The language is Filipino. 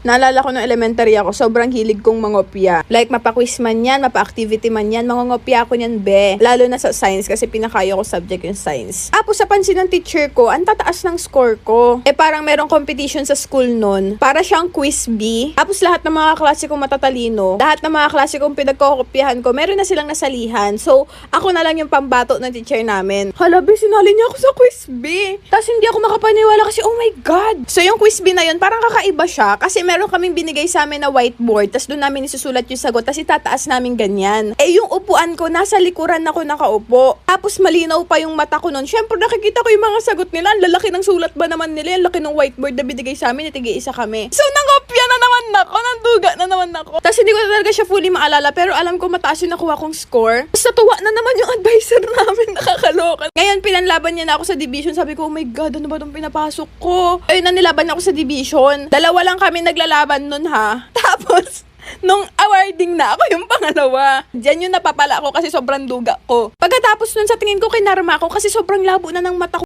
Naalala ko nung elementary ako, sobrang hilig kong mangopya. Like, mapa-quiz man yan, mapa-activity man yan, mangongopya ako niyan, be. Lalo na sa science kasi pinakayo ko subject yung science. Tapos sa pansin ng teacher ko, ang tataas ng score ko. Parang merong competition sa school nun. Para siyang quiz bee. Tapos lahat ng mga klase kong matatalino, lahat ng mga klase kong pinagkokopyahan ko, meron na silang nasalihan. So, ako na lang yung pambato ng teacher namin. Hala, be, sinali niya ako sa quiz bee. Tapos hindi ako makapaniwala kasi, oh my God. So, yung quiz bee na yun, parang kakaiba siya. Kasi meron kaming binigay sa amin na whiteboard. Tapos doon namin isusulat yung sagot. Tapos itataas namin ganyan. Yung upuan ko, nasa likuran ako nakaupo. Tapos malinaw pa yung mata ko nun. Syempre, nakikita ko yung mga sagot nila. Ang lalaki ng sulat ba naman nila? Ang laki ng whiteboard na binigay sa amin. Itigay-isa kami. So, nangopya na naman ako. Nanduga na naman ako. Tapos hindi ko talaga siya fully maalala. Pero alam ko mataas yung nakuha kong score. Tapos natuwa na naman yung advisor namin. Nakakaloka. Ngayon, pinanlaban niya na ako sa division. Sabi ko, oh my God, ano ba itong pinapasok ko? Ayun na, nilaban ako sa division. Dalawa lang kami naglalaban nun, ha? Tapos, nung awarding na ako yung pangalawa. Diyan yung napapala ako kasi sobrang duga ko. Pagkatapos nun sa tingin ko kinarma ako kasi sobrang labo na ng mata ko.